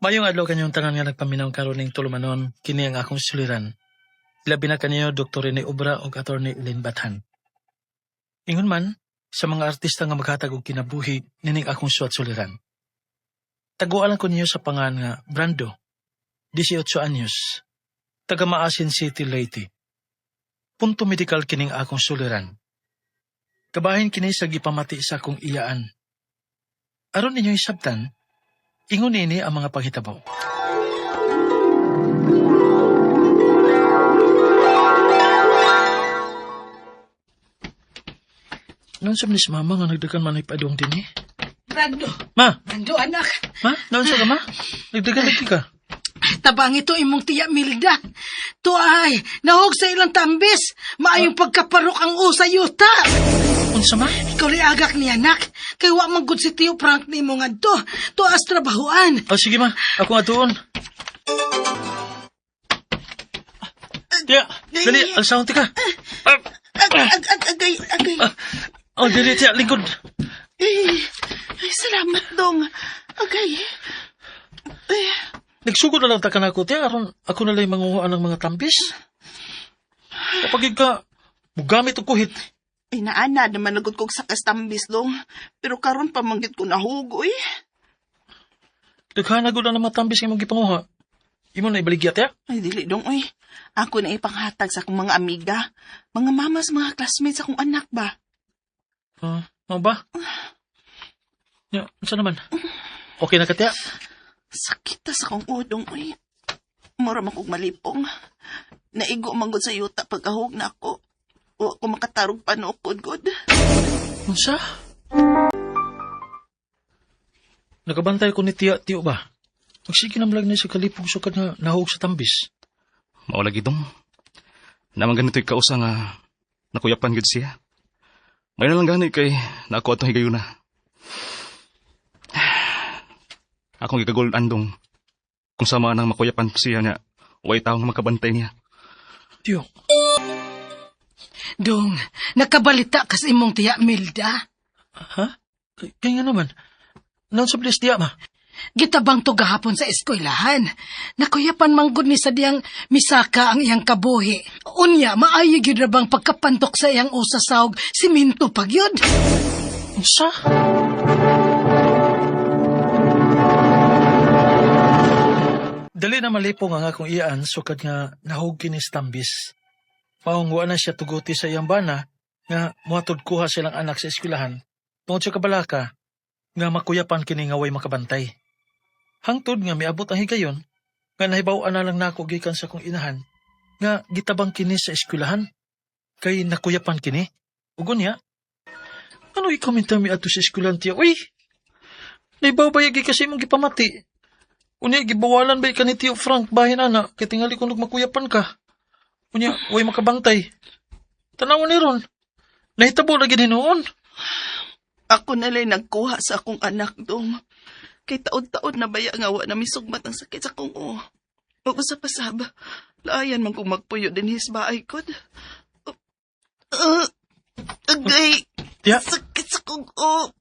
Mayong adlaw kanyong tanan nga nagpaminaw karon ning tulumanon kini ang akong suliran. Labi na kanyo Dr. Rene Obra ug Attorney Elaine Bathan. Ingon man sa mga artista nga maghatag og kinabuhi nining akong suwat suliran. Tagualan ko ninyo sa pangan nga Brando, 18 anyos, taga Maasin City, Leyte. Punto medikal kining akong suliran. Kabahin kini sa gipamati sa akong iyaan. Aron ninyo isabtan, ingon ini ang mga paghitabo. Noon sa minis mama nga nagdagan man ipadong din eh. Brando. Ma! Brando, anak. Ma? Noon sa ka ma? Nagdagan lagi ka. Tabang ito imong tiya Milda. To ay, nahog sa ilang tambis. Maayong pagkaparok ang usa yuta. Unsa ma? Ikaw agak ni anak. Kay wa man gud si Tio Frank ni mo ngadto. To as trabahuan. O sige ma, ako nga tuon. Tiya, dali, alsahon ti ka. Agay. Oh, dali tiya, lingkod. Ay, salamat dong. Agay. Nagsugod na lang takan ako, tiya, aron ako na lang manguhaan ng mga tambis. Kapag ka, mugamit o kuhit. Inaana naman nagod kog sa kastambis dong. Pero karon pamanggit ko nahugoy. Naghanagod na ng mga tambis nga mong gipanguha. Imo na ibaligya, tiya? Ay, dili dong, oy. Ako na ipanghatag sa akong mga amiga. Mga mamas, mga classmates akong anak ba? Ano ba? Ya, saan naman? Okay na ka, tiya? Sakit ta sa akong udong, oy. Mura man kong malipong. Naigo manggod sa yuta pagkahog na ako. O ako makatarog panukod, god. Unsa? Nakabantay ko ni tiyo ba? Magsige na malag na sa kalipong sukad na nahog sa tambis. Maulagi dong. Naman ganito'y kausa nga nakuyapan gud siya. May nalang gani kay naako atong higayuna. Akong gigagol andong kung sama nang makuyapan siya nga way tao nga makabantay niya. Tiyo. Dong, nakabalita kas imong tiya Milda. Ha? Kaya nga naman. Noon sa bilis tiya, ma? Gitabang to gahapon sa eskwelahan. Nakuyapan manggod ni sa diyang misaka ang iyang kabuhi. Unya, maayo gyud ra bang pagkapantok sa iyang usasawg siminto pagyud. Unsa? Dali na malipong ang akong iyaan sukad nga nahog kini sa tambis. Maungwa na siya tuguti sa iyang bana nga muhatod kuha silang anak sa eskwelahan tungod sa kabalaka nga makuyapan kini nga way makabantay. Hangtod nga miabot ang higayon nga nahibaw-an na lang nako gikan sa kong inahan nga gitabang kini sa eskwelahan kay nakuyapan kini. Ugon niya, ano i-commenta mi ato sa eskwelahan tiya? Uy! Nahibaw ba yagi kasi mong gipamati? Unya, gibawalan ba ka ni Tio Frank bahin ana kay tingali kung makuyapan ka? Unya, way makabantay. Tanaw ni ron. Nahitabo lagi din noon. Ako na lang nagkuha sa akong anak dong. Kay taod-taod na baya nga wa na misugmat ang sakit sa akong o. O sa pasaba, laayan man kong magpuyo din hisbaay ko. Agay, Tiya? sakit sa akong o.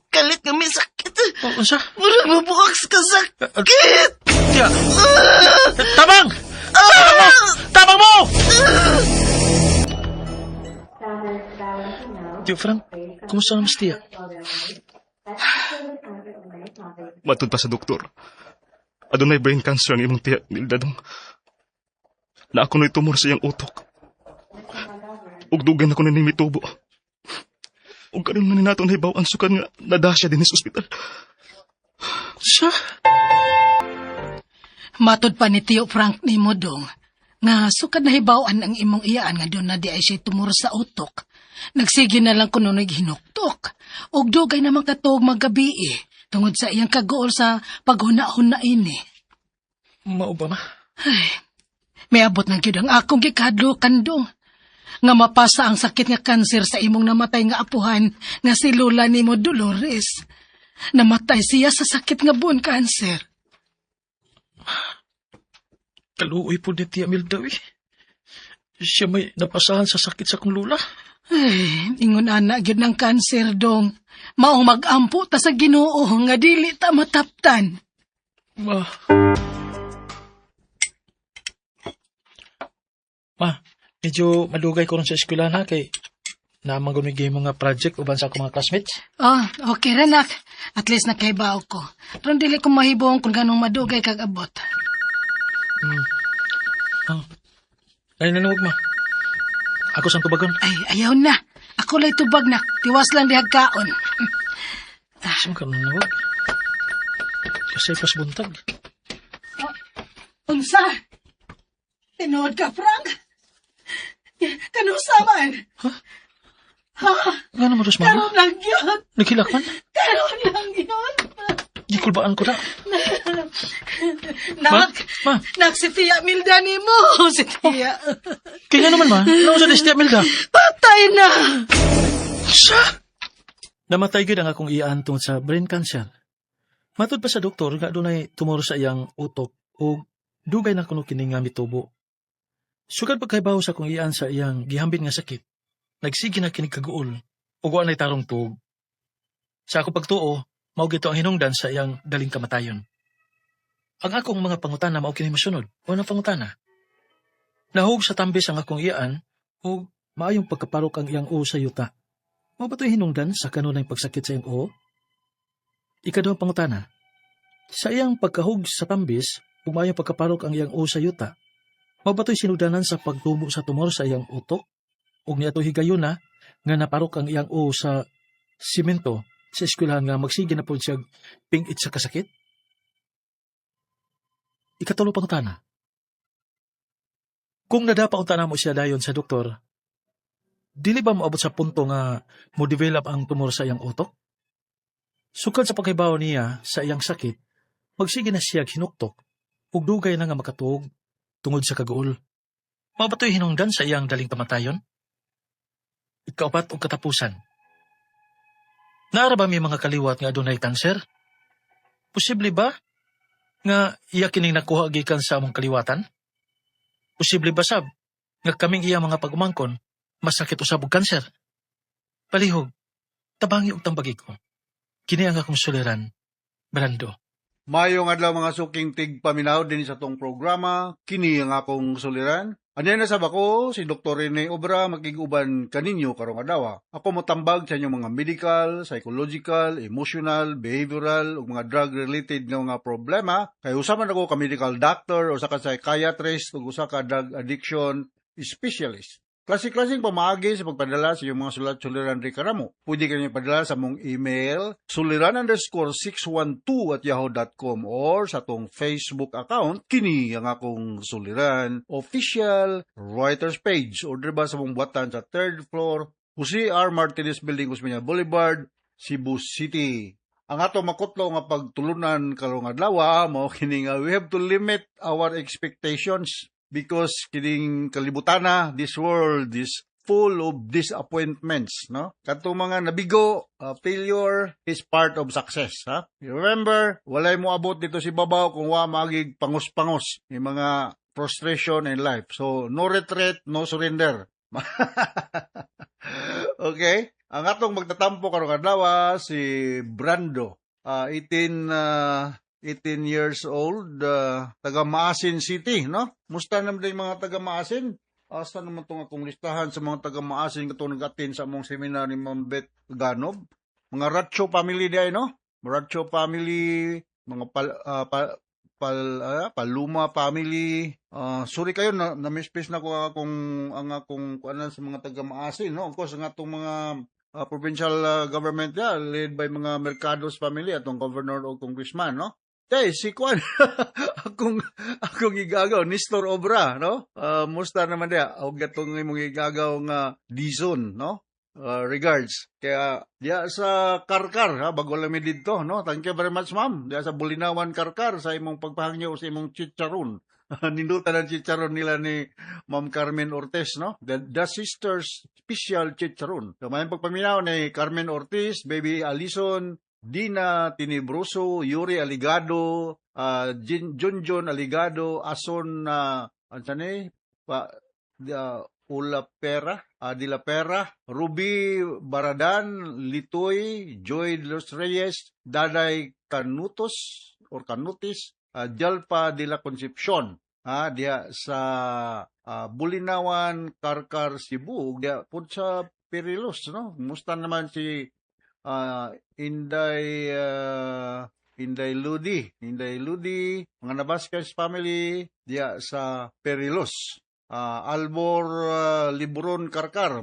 Kalit nga may sakit. Unsa? Murag mabuhak ka sakit. Tiya! Tabang! Tabang mo! Tio Frank, kumusta naman si Tiya? Matud pa sa doktor. Adunay brain cancer ang imong tiya, Milda dong. Na ako na'y tumor sa iyang utok. Ug dugan ako na ni mitubo. Ug karon man nato nahibaw ang sukan nga nadasya din sa ospital. Sa? Matod pa ni Tio Frank ni mo dong, nga sukad na hibawan ang imong iyaan nga doon na di ay siya tumor sa utok. Nagsige na lang kuno naghinuktok. Ug dugay naman katog magabi tungod sa iyang kagool sa paghuna-huna ini. Mao ba ma? Ay, may abot ng gyud ang akong gikadlokan dong. Nga mapasa ang sakit nga kanser sa imong namatay nga apuhan nga si Lola nimo Dolores. Namatay siya sa sakit nga bone cancer. Kaluoy po ni Tia Milda eh. Siya may napasahan sa sakit sa kong lula. Ay, ingon ana gyud ng kanser dong. Maong magampo ta sa Ginoo nga dili ta mataptan. Ma. Ma, medyo madugay ko rin sa eskwela na kay naman gunigay mga project uban sa akong mga classmates. Oh, okay ra nak. At least nakaibaw ko. Pero dili ko mahibong kung ganong madugay kag abot. Oh. Ay, nanuwag ma. Ako sang tubagon. Ay, ayaw na. Ako lay tubag nak. Tiwas lang dihag kaon. Saan ka nanuwag? Kasi pas buntag. Unsa? Tinood ka, Frank? Kanusa man? Ha? Nga naman, Rosmano? Karon lang yun. Naghilakman? Karon lang yun. Di kulbaan ko na. Nak, Ma? nak si Tia Milda ni mo. Si Tia. Kaya naman, ma? Nausa ni Stia Milda? Patay na. Sa? Namatay gid ang akong iyaan tungod sa brain cancer. Matod pa sa doktor nga dunay tumor sa iyang utok o dugay na kuno kini nga mitubo. Sugad pagkaibaw sa akong iyaan sa iyang gihambin nga sakit. Nagsige na kini kaguol ug wa nay tarong tuog. Sa ako pagtuo, mao gito ang hinungdan sa iyang daling kamatayon. Ang akong mga pangutana mao kini mosunod. Unang pangutana. Nahug sa tambis ang akong iyaan ug maayong pagkaparok ang iyang uo sa yuta. Mao ba to'y hinungdan sa kanunay pagsakit sa iyang uo? Ikaduhang pangutana. Sa iyang pagkahug sa tambis ug maayong pagkaparok ang iyang uo sa yuta, mao ba to'y sinugdanan sa pagtubo sa tumor sa iyang utok? Ug niya to higayon na nga naparok ang iyang uo sa simento sa eskwelahan nga magsige na po siya pingit sa kasakit? Ikatulo pangutana. Kung nadapa unta na mo siya dayon sa doktor, dili ba moabot sa punto nga mo-develop ang tumor sa iyang utok? Sukad sa pagkaibaw niya sa iyang sakit, magsige na siya hinuktok ug dugay na nga makatuog tungod sa kaguol. Mao ba to'y hinungdan sa iyang daling kamatayon? Ikaapat o katapusan. Naara ba may mga kaliwat nga adunay kanser? Posible ba nga iya kining nakuha gikan sa among kaliwatan? Posible ba sab nga kaming iya mga pagumangkon masakit usab og kanser? Palihog, tabangi og tambagi ko. Kini ang akong suliran, Brando. Mayong adlaw mga suking tigpaminaw din sa tong programa, kini ang akong suliran. Ano na sab ako, si Dr. Rene Obra, makiguban kaninyo karong adlaw. Ako motambag sa inyong mga medical, psychological, emotional, behavioral, ug mga drug-related nga mga problema. Kay usa man ako ka medical doctor, usa ka psychiatrist, ug usa ka drug addiction specialist. Klase-klaseng pamaagi sa pagpadala sa iyong mga sulat-suliran ri karamo. Pwede kayo padala sa mong email, suliran_612@yahoo.com or sa tong Facebook account, kini ang akong suliran, official writers page. Order ba sa mong buwatan sa 3rd floor, Jose R. Martinez Building, Usmeña Boulevard, Cebu City. Ang ato makutlo nga pagtulunan karong adlaw, mao kini nga we have to limit our expectations. Because kining kalibutana, this world is full of disappointments, no? Katong mga nabigo, failure is part of success, ha? Remember, walay mo abot dito si babaw kung wa magig pangos-pangos yung mga frustration in life. So, no retreat, no surrender. Okay? Ang atong magtatampo karong adlaw si Brando, 18 years old, taga Maasin City, no? Musta naman din mga taga Maasin? Asa naman itong akong listahan sa mga taga Maasin katong nag-attend sa among seminar ni Ma'am Beth Ganob. Mga Ratcho family di ay, no? Ratcho family, mga Paluma family. Sorry kayo, na-miss na ko ang akong kuanan sa mga taga Maasin, no? Of course, ang atong mga provincial government led by mga Mercados family atong governor o congressman, no? Si Kwan, akong igagaw, Nestor Obra, no? Musta naman dia, og gatong imong igagaw nga Dizon, no? Regards. Kaya, diya sa Karkar, bago lang mi dito, no? Thank you very much, ma'am. Diya sa Bulinawan Karkar, sa imong pagpahangyo sa imong chicharon. Nindutan ang chicharon nila ni Ma'am Carmen Ortiz, no? The Sisters Special Chicharon. So, may pagpaminaw ni Carmen Ortiz, Baby Alison, Dina Tinibroso, Yuri Aligado, Junjon Aligado, Ason Ula Pera, De La Pera, Ruby Baradan, Litoy, Joy Los Reyes, Daday Canutos or Canutis, Jalpa de la Concepcion, diya sa Bulinawan, Karkar, Cebu, diya po sa Perilos, no? Musta naman si Inday Inday Ludi, mga Nabasquez family diya sa Perilos. Albor Libron Karkar,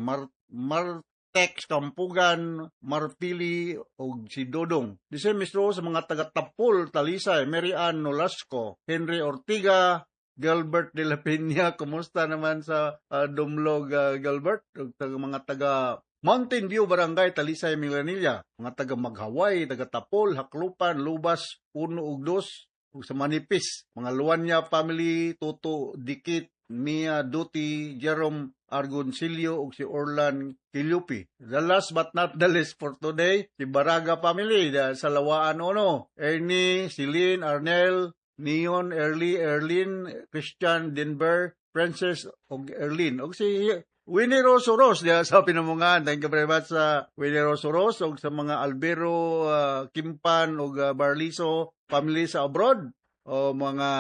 Martex Kampugan, Marpili ug si Dodong. Dise mismo sa mga taga-Tapul, Talisay, Mary Ann Nolasco, Henry Ortiga, Gilbert de la Peña, kumusta naman sa Dumlog, Gilbert? Ug mga taga Mountain View Barangay, Talisay, Milanilla, mga taga Maghaway, taga Tapol, Haklupan, Lubas, Puno ug Dos, ug sa Manipis, mga Luanya family, Toto Dikit, Mia Duty, Jerome Argoncillo ug si Orlan Kilupi. The last but not the least for today, si Baraga family sa Lawaan Ono, Ernie, Celine, Arnel, Neon, Erlin, Christian, Denver, Princess ug Erlin. Ug si Winnie Rosoros diya sa Pinamungan. Thank you very much sa Winnie Rosoros ug sa mga Albero, Kimpan ug Barliso family sa abroad o mga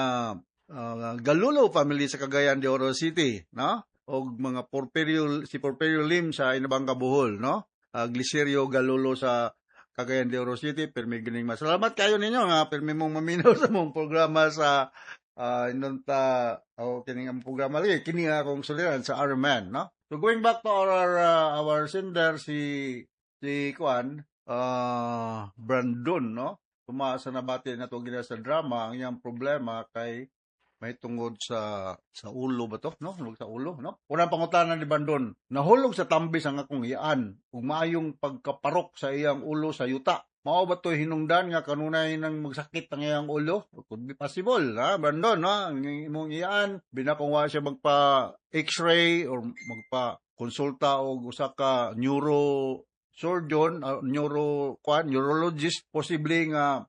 Galulo family sa Cagayan de Oro City, no? Og mga Porfirio Lim sa Inabanga Bohol, no? Glicerio Galulo sa Cagayan de Oro City. Permi gining masalamat kayo ninyo nga permi mong maminaw sa mong programa sa inunta kining ang programa lagi kini akong suliran sa Iron Man, no? So going back to our sender si Brandon, no? Tumasa na bati na to gina sa drama ang iyang problema kay may tungod sa ulo ba to, no? Hulog sa ulo, no? Unang pangutanan ni Brandon, nahulog sa tambis ang akong iyaan ug maayong pagkaparok sa iyang ulo sa yuta. Mao ba to hinungdan nga kanunay nang magsakit ang iyang ulo? Could be possible, ha, Brandon, no? Ang imong iyaan, binakong siya magpa X-ray or magpa konsulta og usa ka neurosurgeon, neurologist, posible nga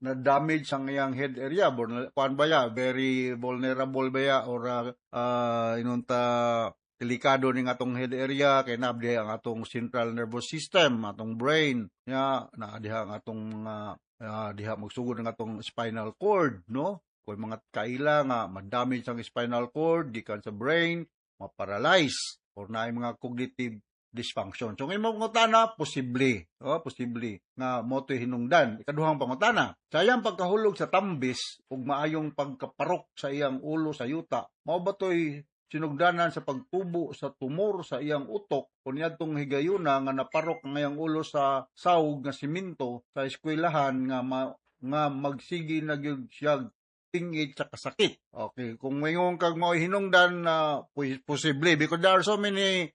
na-damage ang iyang head area. Kuan ba ya? Very vulnerable ba ya? Or inunta delikado ning atong head area kay naabdi ang atong central nervous system, atong brain nya naadiha ang atong diha magsugod ang atong spinal cord, no? Kung mga kaila nga ma-damage ang spinal cord gikan sa brain, ma-paralyze or naay mga cognitive dysfunction. So ngayong pangutana, posible nga motoy hinungdan. Ikaduhang pangutana, sayang pagkahulog sa tambis ug maayong pagkaparok sa iyang ulo sa yuta, mao ba toy sinugdanan sa pagtubo sa tumor sa iyang utok o niyadtong higayuna nga naparok ang iyang ulo sa sawog nga simento sa eskwelahan nga magsigi na gyud siya tingid sa kasakit. Okay, kung mayong kag mao hinungdan posible because there are so many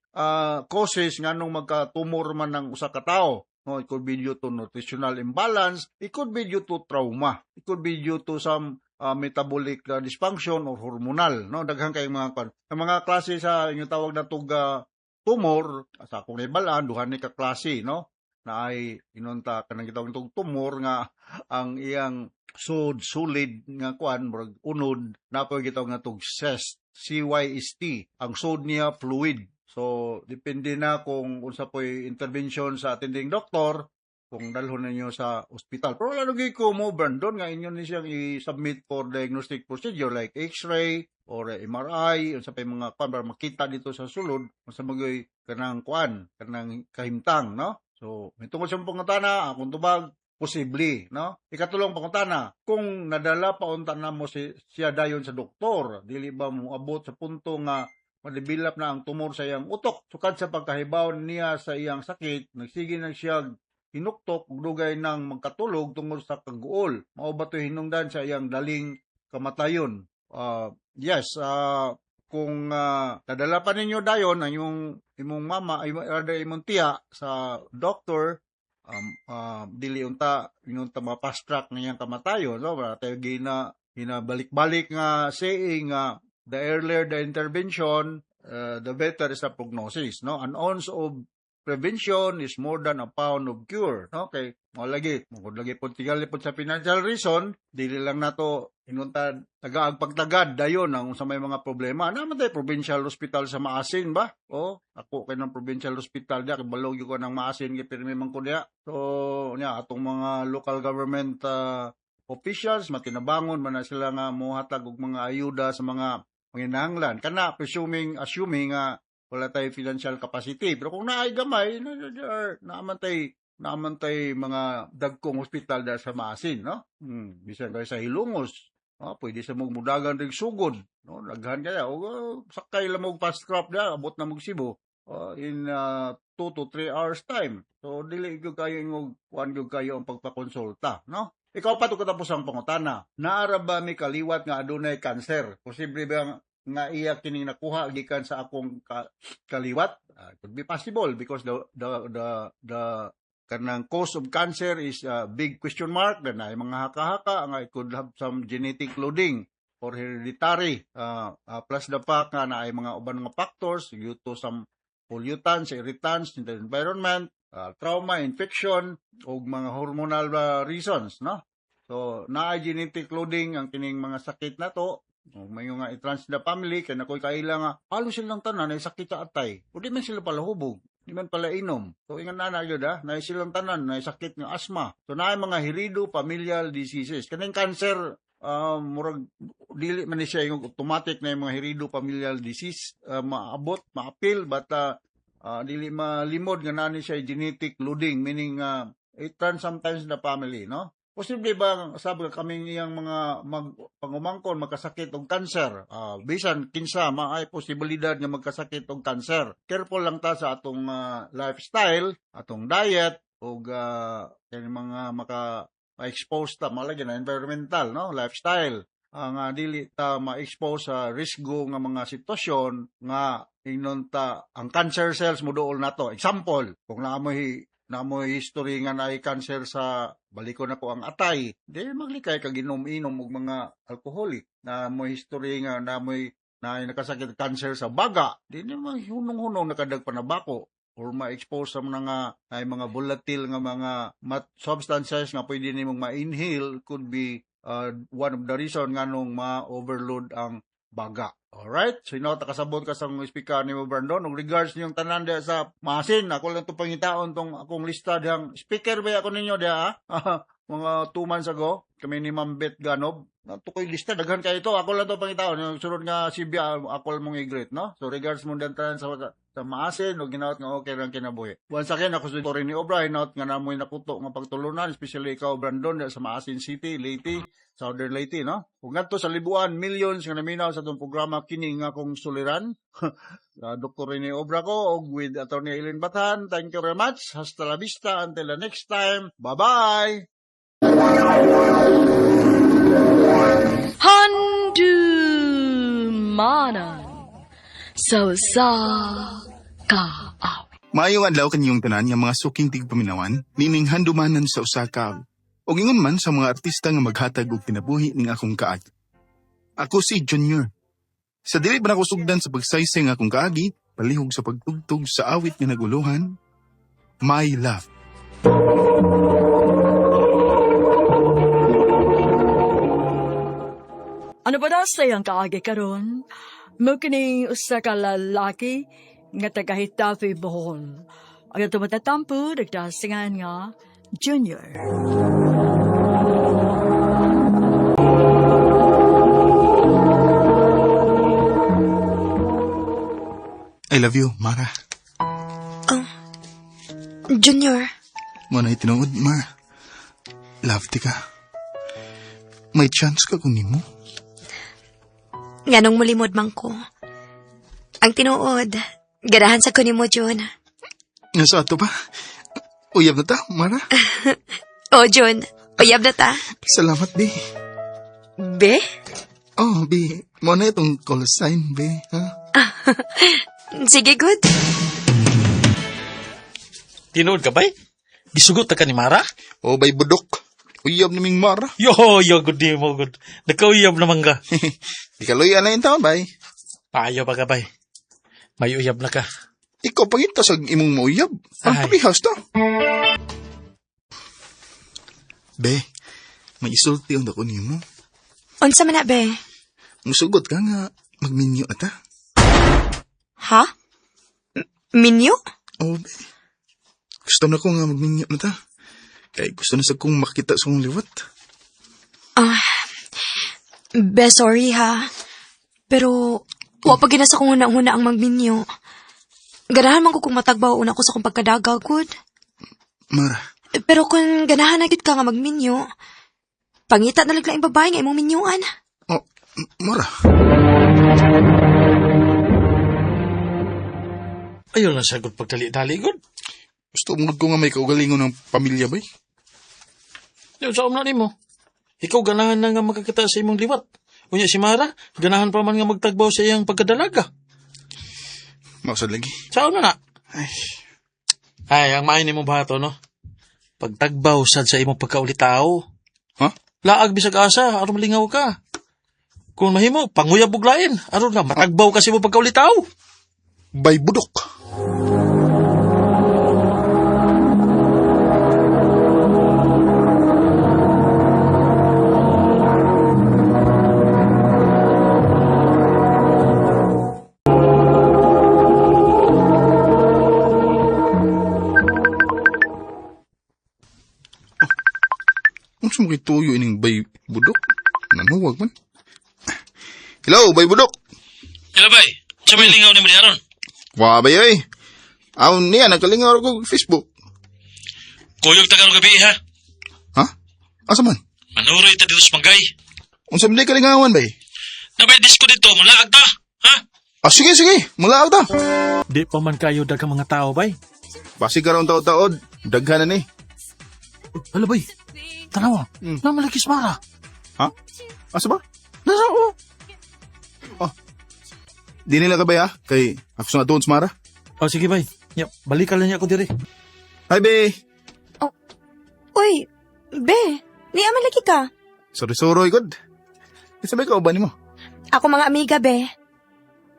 causes nganong magka-tumor man ng usa ka tawo. No, it could be due to nutritional imbalance, it could be due to trauma, it could be due to some metabolic dysfunction or hormonal, no? Daghang kay mga klase sa inyong tawag na tumor sa akong ibalaan duha ni ka klase, no? Na ay inunta kanang gitawag nitong tumor nga ang iyang solid nga kuan murag unod na pa gitawag nga tong CYST, ang sod niya fluid. So depende na kung unsa po'y intervention sa attending doctor kung dalhon ninyo sa ospital. Pero lalo ko mo, Brandon, nga inyo ni siyang i-submit for diagnostic procedure like X-ray or MRI, sa pa mga kuan para makita dito sa sulod, sa magay kanang kuan, kanang kahimtang, no? So, may tungkol sa pangutana, kung tubag, posible, no? Ikatulong pangutana, kung nadala pa unta na mo siya dayon sa doktor, dili ba mo abot sa punto nga madevelop na ang tumor sa iyang utok, sukad sa pagkahibaw niya sa iyang sakit, nagsige na siya hinuktok ug dugay nang magkatulog tungod sa kaguol. Mao ba to hinungdan sa iyang daling kamatayon? Yes, kung nadala pa ninyo dayon ang imong mama ay imong tiya sa doctor, dili unta inunta ma-fast track niyang kamatayon, no? Tayo ginabalik-balik nga saying nga the earlier the intervention, the better is the prognosis, no? An ounce of prevention is more than a pound of cure. Okay, mo lagi po tigali po sa financial reason, dili lang nato inunta tagaag pagtagad dayon ang sa may mga problema. Naman tayo provincial hospital sa Maasin ba? O ako kay ng provincial hospital dia kay balog ko ng Maasin kay pirmi man ko dia. So nya atong mga local government officials, matinabangon man na sila nga mohatag og mga ayuda sa mga panginahanglan. Kana assuming nga wala tay financial capacity. Pero kung naay gamay, naaman tay mga dagkong hospital dahil sa maasin, no? Bisan kayo sa Hilongos, pwede sa mong mudagan rig sugod, no? Naghan kaya o sakay lang mong fast crop da, abot na mong Cebu in 2 to 3 hours time. So dili gyud kayo ingog kuan gyud kayo ang pagpakonsulta, no? Ikaw pa to katapos ang pangutana. Naara ba mi kaliwat nga adunay cancer? Posible ba nga iya kining nakuha gikan sa akong kaliwat? Could be possible because the kanang cause of cancer is a big question mark. Then ay mga haka-haka nga it could have some genetic loading or hereditary. Plus the fact nga na ay mga uban nga factors due to some pollutants, irritants in the environment, trauma, infection, o mga hormonal reasons, no? So, naay genetic loading ang kining mga sakit na to. May nga i-trans the family, kaya nakoy kaila nga, halos silang tanan ay sakit sa atay. O di man sila pala hubog, di man pala inom. So, ingan na yun na silang tanan, na sakit ng asma. So, naay mga herido familial diseases. Kaning cancer, murag dili man ni siya yung automatic na yung mga herido familial disease, maabot, maapil, but dili malimod nga nani siya genetic loading, meaning it runs sometimes in the family, no? Posible ba sabi kaming iyang mga pangumangkon magkasakit og cancer? Bisan kinsa maay posibilidad nga magkasakit og cancer. Careful lang ta sa atong lifestyle, atong diet og mga ma-expose ta malagi na environmental, no? Lifestyle. Nga dili ta ma-expose sa risgo nga mga sitwasyon nga ingnon ta ang cancer cells mo dool nato. Example, kung naamoy history nga naay cancer sa balikon ako ang atay, di maglikay kag inom-inom og mga alcoholic. Naamoy history nga naay nakasakit cancer sa baga, di naman hunong-hunong nakadag panabako or ma-expose sa mga volatile nga mga substances nga pwede nimong ma-inhale could be one of the reason nga nung ma-overload ang baga. Alright? So, kasabot ka sa speaker ni mo, Brandon. Ug regards niyong tanan diya sa masin, ako lang ito pangitaon tong akong lista diyang speaker ba ako ninyo diya, mga 2 months ago, kami ni Ma'am Beth Ganob. Tukoy lista, daghan kayo ito. Ako lang ito pangitaon. Yung sunod nga Sibya, ako lang mong i-greet, no? So, regards mo din tanan sa maasin, o ginawat nga okay lang kinabuhi. Once again, ako sa Torin ni Obra, hinaut nga namoy nakuto nga pagtulunan, especially ikaw, Brandon, sa Maasin City, Leyte, Southern Leyte, no? Kung ganito sa libuan, millions nga naminaw sa itong programa, kini nga kong suliran. Dr. Rene Obra ko, with Atty. Eileen Batan. Thank you very much. Hasta la vista. Until the next time. Bye-bye! Handumanan sa kaaw. Maayong adlaw kanyong tanan nga mga suking tigpaminawan, nining handumanan sa usa ka o ingon man sa mga artista nga maghatag og kinabuhi ning akong kaagi. Ako si Junior. Sa dili ba nako sugdan sa pagsaysay nga akong kaagi, palihog sa pagtugtog sa awit nga naguluhan, My Love. Ano ba daw sayang kaagi karon? Mo kining usa ka lalaki nga taga-Hitafe Bohol. Ang ito matatampo, nagdasingan nga Junior. I love you, Mara. Junior, Mo na itinuod, Mara. Love ti ka. May chance ka kung nimo. nganong mulimod man ko. Ang tinuod, garahan sa kunin mo, John. Nga sa ato ba? Uyab na ta, Mara. O, John, uyab na ta. Salamat, Bi. Be? Oh, Bi. Mo na itong call sign, Bi. Ha? Sige, good. Tinood ka bay? Gisugot ka ni Mara? Oh, bay budok. Uyab naming Mara. Yo, good di mo, good. Nagkauyab naman ka. Di ka loy na yung taon, bay. Payo pa ka bay. May uyab na ka. Ikaw pangita sa imong mauyab. Ang Ay. pabihas to. Be, may isulti ang dako nimo. Unsa man na, be? Musugot ka nga, magminyo ata. Ha? Minyo? Oh, be. Gusto na ko nga magminyo na ta. Kaya gusto na sa kong makita sa kong liwat. Be, sorry ha. Pero, wa pa ginasa kong una-una ang magminyo. Ganahan man ko kung matagbaw una ko sa kong pagkadagaw, good. Mara, Pero kung ganahan na gid ka nga magminyo, pangita na lang laing babae nga imong minyuan. oh, Mara. Ayaw lang sagot pagdali-dali, God. Gusto mo ko nga may kaugalingon ng pamilya ba? Yung sa umna mo. Ikaw ganahan na nga makakita sa imong liwat. Unya si Mara, ganahan pa man nga magtagbaw sa iyang pagkadalaga. Mausad lagi. Sa una na. Ay, Ay, ang main mo bato, no? Pagtagbaw sad sa imong pagkaulitao. ha? Laag bisag asa, aron malingaw ka. Kung mahimo, panguyab buglain. Aron na, matagbaw kasi mo pagkaulitao. Bay budok. Ang sumukay tuyo ining bay budok? Nanuwag man. Hello, bay budok. Hello, bay. Sa may lingaw ni Mariaron. Wa bay ay. Aw niya, nagkalingaw ako sa Facebook. Kuyog tagang gabi, ha? Ha? Asa man? Manuroy ta dito sa Manggay. Unsa man di kalingawan bay? Nabay disco dito, malaag ta. Ha? Ah, sige, sige. Mula ta. Di pa man kayo dagang mga tao, bay. Basi karon taod-taod. Daghan na ni. Hello, bay. Tanawa. Namalagis Mara. Ha? Asa ba? Nasa ko. Di nila ka bay ha? Kay ako sa doon Mara. Oh, sige, bay. Yep, balikan lang niya ako diri. Hi, bay. Uy, be, ni aman lagi ka. Sorry, good. Kisabay ka uban mo. Ako mga amiga, be.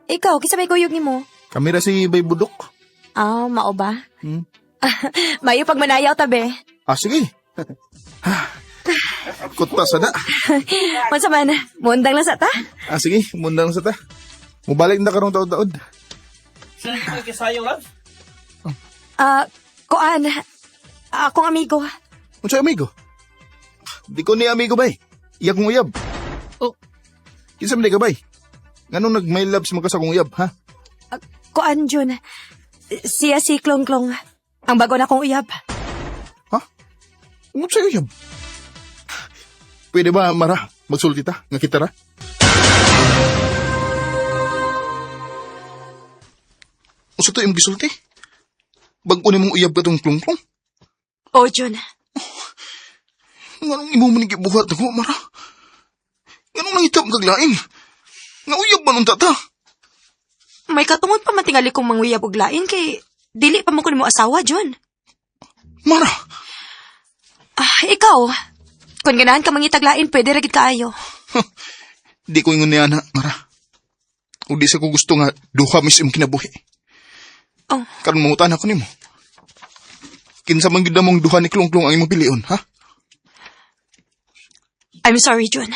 Ikaw, kisabay kuyog ni mo. Kamera si Bay Budok. Ah, mao ba? Hmm. Mayo pag manayaw ta, be. Ah, sige. Kuta sada. Mansa man, mundang lang sa ta. Ah, sige. Mundang sa ta. Mubalik na karong taod-taod. Saan ka kasayo lang? Kuan, akong amigo. Unsa amigo? Di ko ni amigo bay. Iyak kong uyab. Oh. Kinsa man di ka bay? Nganong nag-my love sa mga kong uyab, ha? Kuan, Jun. Siya si Klong-Klong. Ang bago na kong uyab. Unsa uyab? Pwede ba, Mara, magsulti ta? Nga kita ra? Unsa to yung gisulti? Bago ni mong uyab ka tong klong-klong? Oh, Jun. Nganong imo man gibuhat ako, Mara? Nganong nangitap kaglain? Nga uyab man unta ta? May katungod pa matingali kong manguyab og lain kay dili pa mo ko nimo asawa, Jun. Mara, Ikaw, kung ganahan ka mangitaglain, pwede ragid kaayo. di ko ingon niya na, Mara. O di sa ko gusto nga duha mis imong kinabuhi. Oh. Karon mangutan ako nimo. Kinsa man gyud mong duha ni klong-klong ang imong pilion, ha? I'm sorry, Jun.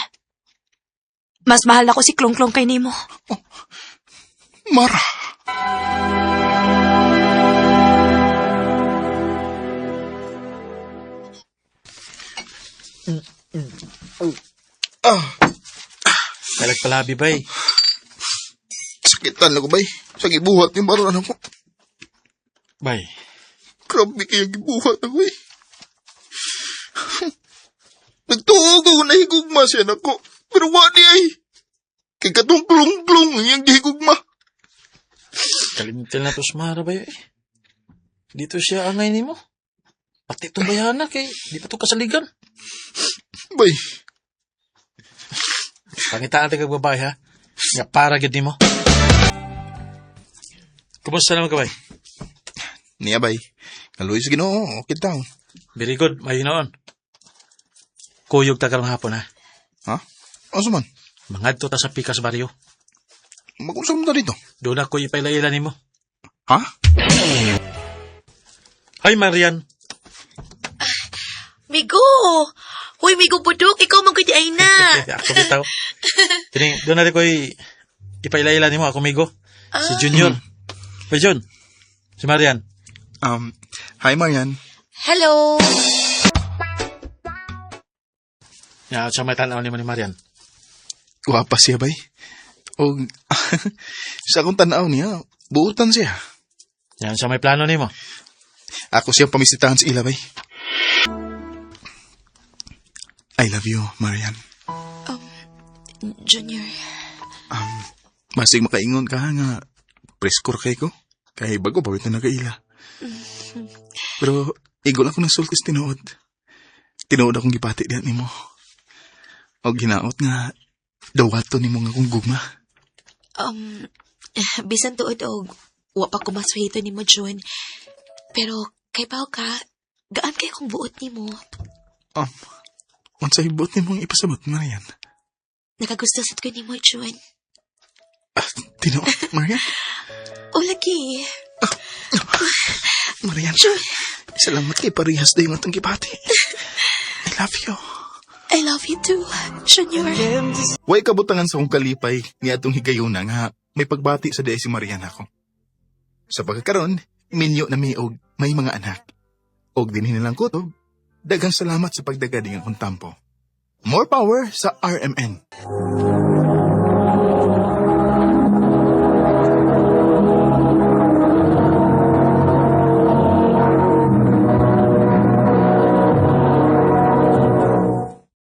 Mas mahal na ko si Klong-Klong kay nimo. Mara. Nalagpalabi, bay. Sakitan ako, bay. Sa gibuhat yung barulan ako. Bay. Grabe kaya gibuhat ako, eh. Nagtuog ako na higugma siya nako. Pero wadi ay. Kay katong klong-klong ang iyang higugma. Kalimutan na to si Mara, bay. Dito siya angay ni mo. Pati itong bayana kay di pa to kasaligan. Bay, Pangitaan tayo kag babae, ha? Nga para gid nimo. Kumusta naman ka, bay? niya bay. Kaluoy sa Ginoo, okay daw. Very good, may noon. Kuyog ta karong hapon, ha? Ha? Asa man? Mangadto ta sa Pikas Barrio. Mag-usap mo ta dito. Doon ako ipailaila nimo. Ha? Hi, Marian. Migo! Uy, Migo Budok, ikaw magkudi ay na. Ako bitaw. Kini, doon natin ko ipailaila nimo ako, migo. Si Junior. Hey, Jun. Si Marian. Hi Marian. Hello! Ya, sa may tanaw ni Marian. Guwapa siya bay. O sa akong tanaw niya, buutan siya. Yan sa may plano nimo. Ako siyang pamisitahan sa ila bay. I love you, Marian. Junior, Masig makaingon ka nga preskor kay ko. Kay bago bawit na nagaila. Pero igol ako ng sultis tinuod. Tinuod akong gipati diyan nimo. O ginaot nga dawato nimo nga kong gugma. bisan tuod og wa pa ko masuhito ni mo, Jun. Pero kay bao ka, gaan kay kong buot ni mo. Unsay buot nimong ipasabot, Marian? Nakagusto sad ko ni mo, Jun. Tinuod, Marian? O lagi. Marian, salamat kay parehas na yung atong gipati. I love you. I love you too, Junior. Way kabutangan sa kong kalipay ni atong higayuna nga may pagbati sa daya si Marian ako. Sa pagkakaroon, minyo na may og may mga anak. Og din hinilang kutob, daghang salamat sa pagdagading akong tampo. More power sa RMN.